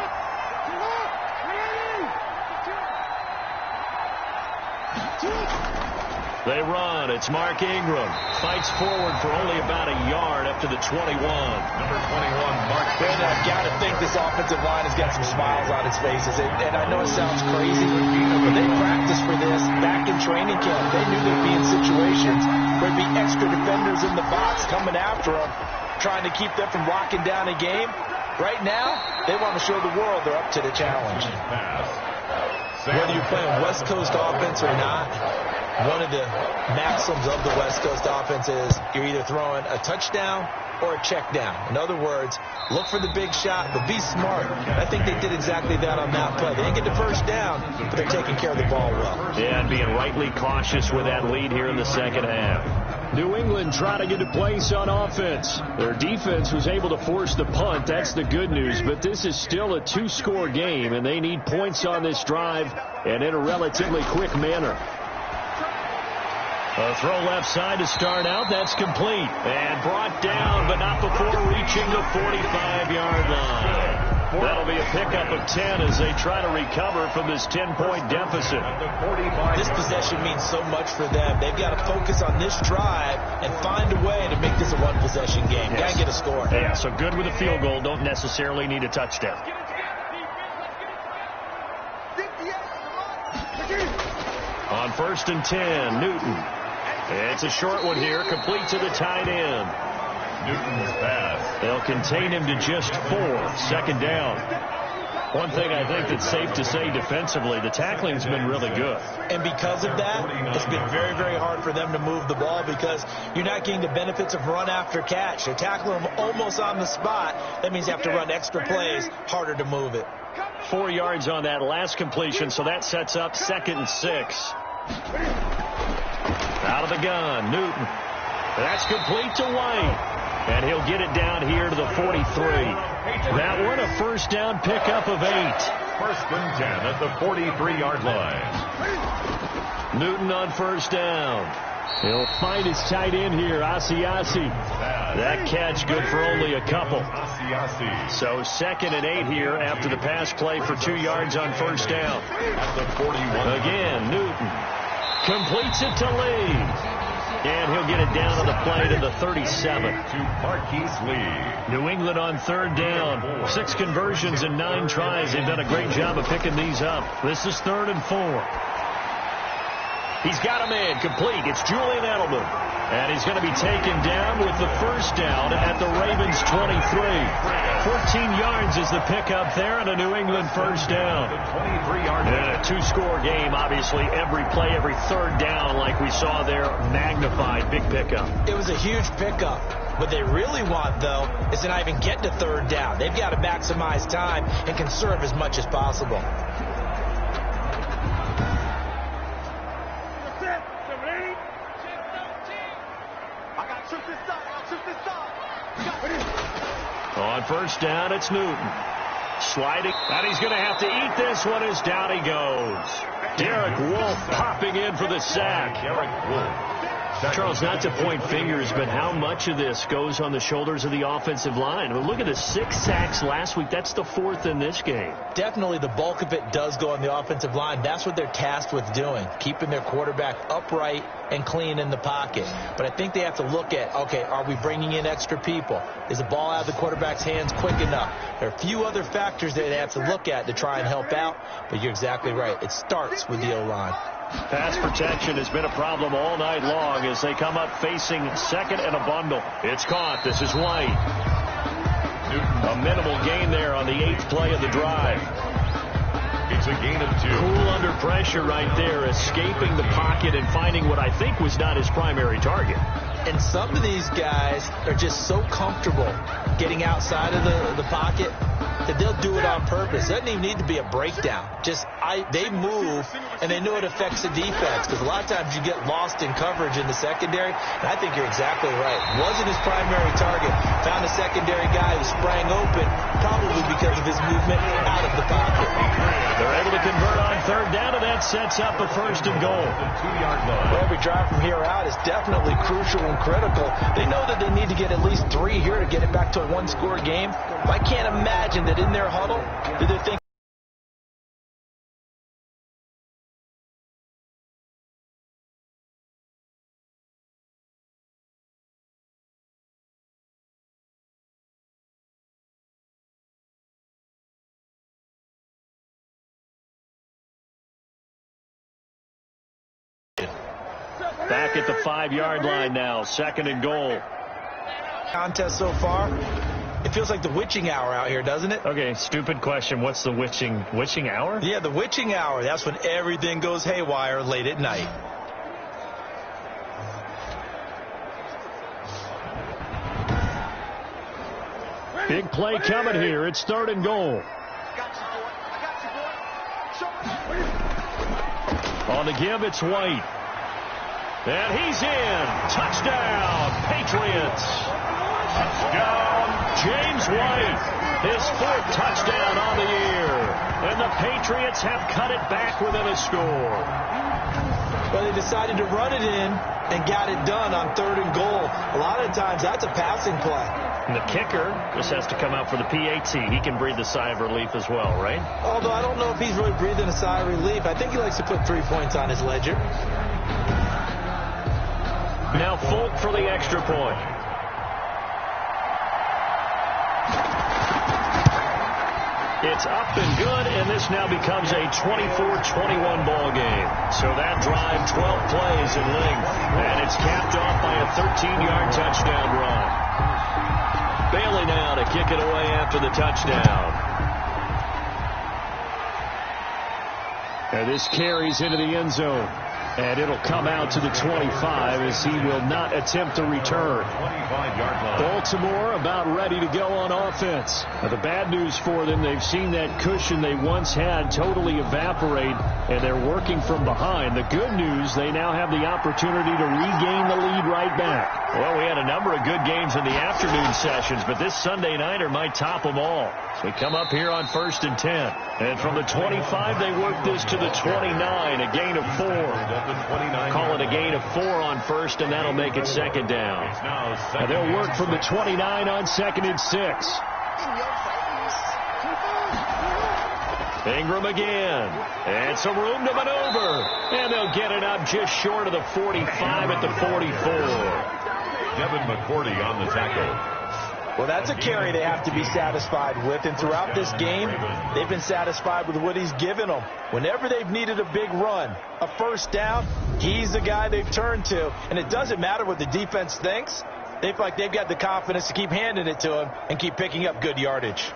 S1: They run. It's Mark Ingram. Fights forward for only about a yard up to the 21.
S2: Number 21, Mark.
S3: Ben, I've got to think this offensive line has got some smiles on its faces. And I know it sounds crazy, but they practiced for this back in training camp. They knew they'd be in situations where there'd be extra defenders in the box coming after them, trying to keep them from locking down a game. Right now, they want to show the world they're up to the challenge. Whether you're playing West Coast offense or not, one of the maxims of the West Coast offense is you're either throwing a touchdown or a check down. In other words, look for the big shot, but be smart. I think they did exactly that on that play. They didn't get the first down, but they're taking care of the ball well.
S1: Yeah, and being rightly cautious with that lead here in the second half. New England trying to get a place on offense. Their defense was able to force the punt. That's the good news, but this is still a 2-score game, and they need points on this drive and in a relatively quick manner. A throw left side to start out. That's complete. And brought down, but not before reaching the 45-yard line. That'll be a pickup of 10 as they try to recover from this 10-point deficit.
S3: This possession means so much for them. They've got to focus on this drive and find a way to make this a one-possession game. Got to get a score.
S1: Yeah, so good with a field goal. Don't necessarily need a touchdown. On first and 10, Newton. It's a short one here, complete to the tight end.
S2: Newton's pass.
S1: They'll contain him to just 4. Second down. One thing I think that's safe to say defensively, the tackling's been really good.
S3: And because of that, it's been very, very hard for them to move the ball because you're not getting the benefits of run after catch. They're tackling them almost on the spot. That means you have to run extra plays, harder to move it.
S1: 4 yards on that last completion, so that sets up 2nd and 6. Out of the gun, Newton. That's complete to White. And he'll get it down here to the 43. That one a first down pickup of 8.
S2: 1st and 10 at the 43-yard line.
S1: Newton on first down. He'll find his tight end here, Asiasi. That catch good for only a couple. So 2nd and 8 here after the pass play for 2 yards on first down.
S2: At the 41.
S1: Again, Newton completes it to Lee. And he'll get it down on the play to the 37.
S2: To Marquise Lee.
S1: New England on 3rd down. 6 conversions in 9 tries. They've done a great job of picking these up. This is 3rd and 4. He's got a man complete. It's Julian Edelman. And he's going to be taken down with the first down at the Ravens 23. 14 yards is the pickup there and a New England first down. And a 2-score game, obviously. Every play, every 3rd down like we saw there, magnified. Big pickup.
S3: It was a huge pickup. What they really want, though, is to not even get to 3rd down. They've got to maximize time and conserve as much as possible.
S1: On first down, it's Newton. Sliding, and he's going to have to eat this one as down he goes. Derek Wolfe popping in for the sack.
S2: Derek Wolfe.
S1: Charles, not to point fingers, but how much of this goes on the shoulders of the offensive line? Well, look at the 6 sacks last week. That's the 4th in this game.
S3: Definitely the bulk of it does go on the offensive line. That's what they're tasked with doing, keeping their quarterback upright and clean in the pocket. But I think they have to look at, okay, are we bringing in extra people? Is the ball out of the quarterback's hands quick enough? There are a few other factors that they have to look at to try and help out, but you're exactly right. It starts with the O-line.
S1: Pass protection has been a problem all night long as they come up facing 2nd and a bundle. It's caught. This is White. A minimal gain there on the 8th play of the drive.
S2: It's a gain of 2.
S1: Cool under pressure right there, escaping the pocket and finding what I think was not his primary target.
S3: And some of these guys are just so comfortable getting outside of the pocket that they'll do it on purpose. It doesn't even need to be a breakdown. They move, and they know it affects the defense, because a lot of times you get lost in coverage in the secondary, and I think you're exactly right. Wasn't his primary target. Found a secondary guy who sprang open, probably because of his movement out of the pocket.
S1: They're able to convert on 3rd down, and that sets up a 1st and goal.
S3: Well, every drive from here out is definitely crucial and critical. They know that they need to get at least 3 here to get it back to a 1-score game. I can't imagine that in their huddle that they're thinking.
S1: Back at the 5-yard line now, 2nd and goal.
S3: Contest so far, it feels like the witching hour out here, doesn't it?
S1: Okay, stupid question. What's the witching hour?
S3: Yeah, the witching hour. That's when everything goes haywire late at night.
S1: Big play coming here. It's 3rd and goal. On the give, it's White. And he's in. Touchdown, Patriots. Touchdown, James White. His 4th touchdown on the year. And the Patriots have cut it back within a score.
S3: Well, they decided to run it in and got it done on 3rd and goal. A lot of times, that's a passing play.
S1: And the kicker just has to come out for the PAT. He can breathe a sigh of relief as well, right?
S3: Although I don't know if he's really breathing a sigh of relief. I think he likes to put 3 points on his ledger.
S1: Now Folk for the extra point. It's up and good, and this now becomes a 24-21 ball game. So that drive, 12 plays in length, and it's capped off by a 13-yard touchdown run. Bailey now to kick it away after the touchdown. And this carries into the end zone. And it'll come out to the 25 as he will not attempt to return.
S2: 25-yard line.
S1: Baltimore about ready to go on offense. Now, the bad news for them, they've seen that cushion they once had totally evaporate, and they're working from behind. The good news, they now have the opportunity to regain the lead right back. Well, we had a number of good games in the afternoon sessions, but this Sunday nighter might top them all. So we come up here on 1st and 10. And from the 25, they work this to the 29, a gain of 4. Call it a gain of 4 on 1st, and that'll make it 2nd down. And they'll work from the 29 on 2nd and 6. Ingram again. And some room to maneuver. And they'll get it up just short of the 45 at the 44.
S2: Devin McCourty on the tackle.
S5: Well, that's a carry they have to be satisfied with. And throughout this game, they've been satisfied with what he's given them. Whenever they've needed a big run, a 1st down, he's the guy they've turned to. And it doesn't matter what the defense thinks. They feel like they've got the confidence to keep handing it to him and keep picking up good yardage.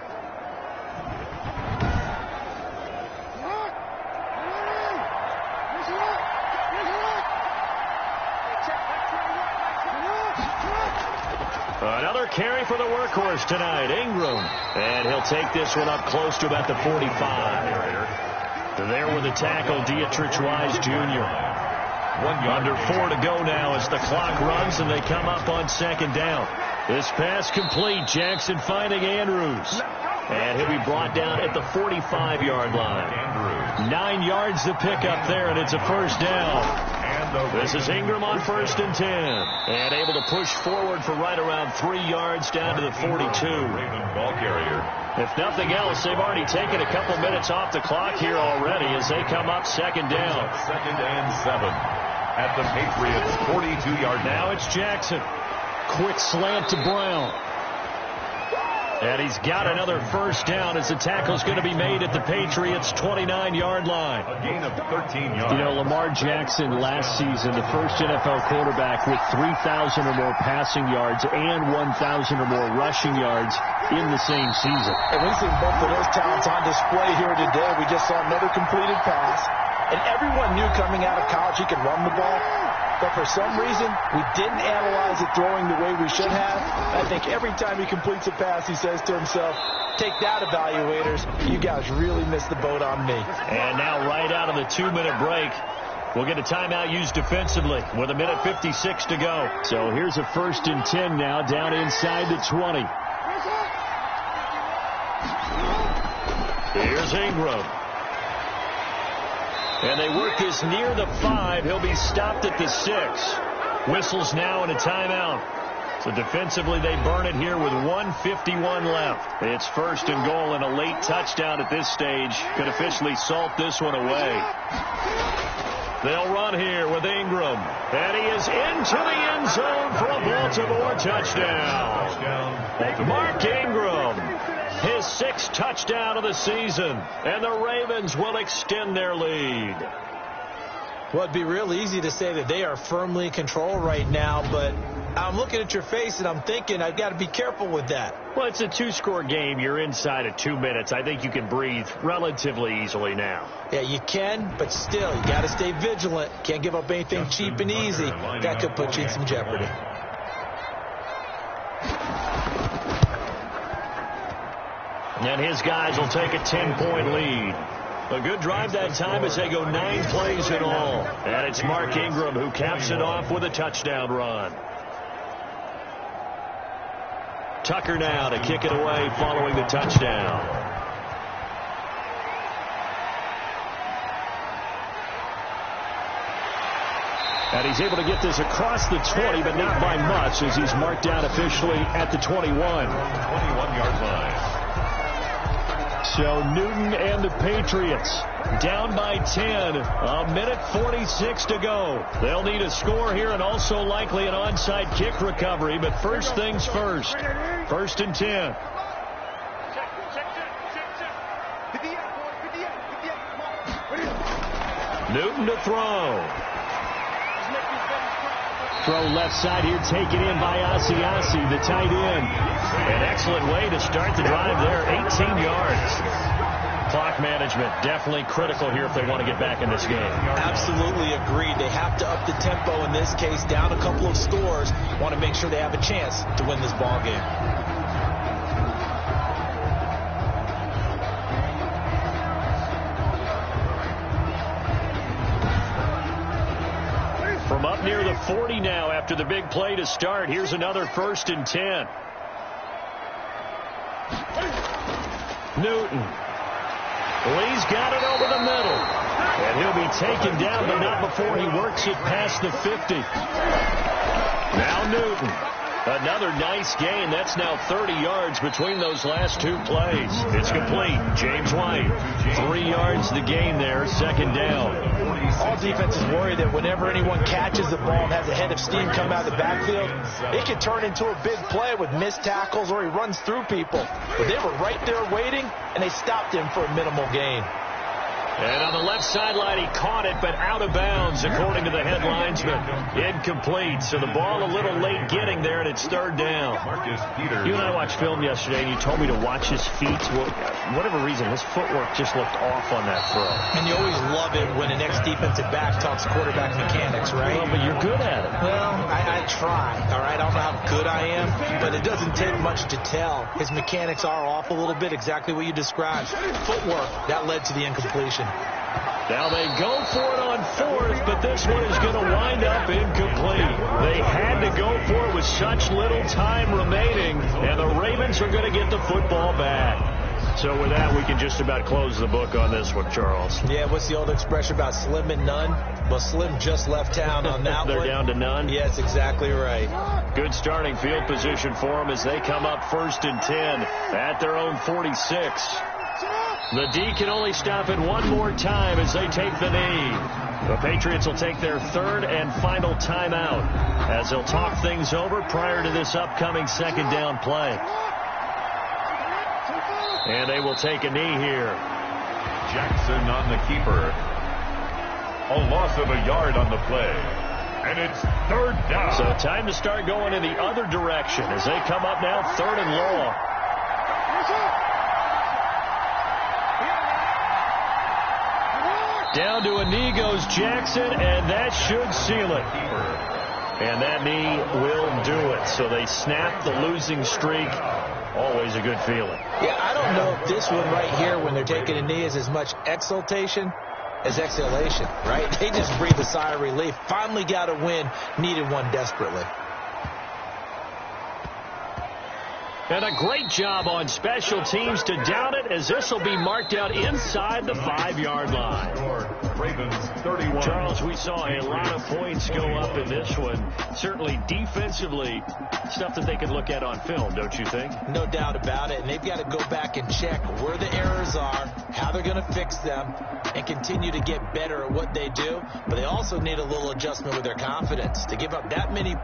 S1: Another carry for the workhorse tonight, Ingram. And he'll take this one up close to about the 45. There with the tackle, Dietrich Wise Jr. Under 4 to go now as the clock runs and they come up on 2nd down. This pass complete. Jackson finding Andrews. And he'll be brought down at the 45-yard line. 9 yards to pick up there, and it's a 1st down. This is Ingram on 1st and 10. And able to push forward for right around 3 yards down to the 42.
S2: Ball carrier.
S1: If nothing else, they've already taken a couple minutes off the clock here already as they come up 2nd down.
S2: 2nd and 7 at the Patriots 42-yard line.
S1: Now it's Jackson. Quick slant to Brown. And he's got another 1st down as the tackle's going to be made at the Patriots' 29-yard line.
S2: A gain of 13 yards.
S1: You know, Lamar Jackson last season, the first NFL quarterback with 3,000 or more passing yards and 1,000 or more rushing yards in the same season.
S5: And we've seen both of those talents on display here today. We just saw another completed pass. And everyone knew coming out of college he could run the ball. But for some reason, we didn't analyze it throwing the way we should have. I think every time he completes a pass, he says to himself, take that, evaluators. You guys really missed the boat on me.
S1: And now right out of the 2-minute break, we'll get a timeout used defensively with 1:56 to go. So here's a 1st and 10 now down inside the 20. Here's Ingram. And they work this near the 5. He'll be stopped at the 6. Whistles now and a timeout. So defensively, they burn it here with 1:51 left. It's 1st and goal, and a late touchdown at this stage could officially salt this one away. They'll run here with Ingram. And he is into the end zone for a Baltimore touchdown. Mark Ingram. His 6th touchdown of the season, and the Ravens will extend their lead.
S3: Well, it'd be real easy to say that they are firmly in control right now, but I'm looking at your face and I'm thinking I've got to be careful with that.
S1: Well, it's a 2-score game. You're inside of 2 minutes. I think you can breathe relatively easily now.
S3: Yeah, you can, but still, you got to stay vigilant. Can't give up anything cheap and easy. That could put you in some jeopardy.
S1: And his guys will take a 10-point lead. A good drive that time as they go 9 plays in all. And it's Mark Ingram who caps it off with a touchdown run. Tucker now to kick it away following the touchdown. And he's able to get this across the 20, but not by much as he's marked down officially at the 21.
S2: 21-yard line.
S1: So Newton and the Patriots down by 10. 1:46 to go. They'll need a score here and also likely an onside kick recovery. But first things first. 1st and 10. Newton to throw. Throw left side here, taken in by Asiasi, the tight end. An excellent way to start the drive there, 18 yards. Clock management definitely critical here if they want to get back in this game.
S3: Absolutely agreed. They have to up the tempo in this case, down a couple of scores. Want to make sure they have a chance to win this ball game.
S1: From up near the 40 now after the big play to start. Here's another 1st and 10. Newton. Lee's got it over the middle. And he'll be taken down, but not before he works it past the 50. Now Newton. Another nice gain. That's now 30 yards between those last 2 plays. It's complete. James White. 3 yards the gain there. 2nd down.
S3: All defenses worry that whenever anyone catches the ball and has a head of steam come out of the backfield, it can turn into a big play with missed tackles or he runs through people. But they were right there waiting, and they stopped him for a minimal gain.
S1: And on the left sideline, he caught it, but out of bounds, according to the head linesman. Incomplete. So the ball a little late getting there, and it's 3rd down. You and I watched film yesterday, and you told me to watch his feet. Well, whatever reason, his footwork just looked off on that throw.
S3: And you always love it when an ex-defensive back talks quarterback mechanics, right?
S1: Well, but you're good at it.
S3: Well, I try, all right? I don't know how good I am, but it doesn't take much to tell. His mechanics are off a little bit, exactly what you described. Footwork, that led to the incompletion.
S1: Now they go for it on 4th, but this one is going to wind up incomplete. They had to go for it with such little time remaining, and the Ravens are going to get the football back. So with that, we can just about close the book on this one, Charles.
S3: Yeah, what's the old expression about slim and none? Well, Slim just left town on that
S1: They're
S3: one.
S1: They're down to none?
S3: Yeah, that's exactly right.
S1: Good starting field position for them as they come up 1st and 10 at their own 46. The D can only stop it one more time as they take the knee. The Patriots will take their 3rd and final timeout as they'll talk things over prior to this upcoming 2nd down play. And they will take a knee here.
S2: Jackson on the keeper. A loss of a yard on the play. And it's 3rd down.
S1: So time to start going in the other direction as they come up now 3rd and long. Down to a knee goes Jackson, and that should seal it. And that knee will do it. So they snap the losing streak. Always a good feeling.
S3: Yeah, I don't know if this one right here, when they're taking a knee, is as much exultation as exhalation, right? They just breathe a sigh of relief. Finally got a win. Needed one desperately.
S1: And a great job on special teams to down it, as this will be marked out inside the 5-yard line.
S2: Ravens 31.
S1: Charles, we saw a lot of points go up in this one. Certainly defensively, stuff that they can look at on film, don't you think?
S3: No doubt about it. And they've got to go back and check where the errors are, how they're going to fix them, and continue to get better at what they do. But they also need a little adjustment with their confidence. To give up that many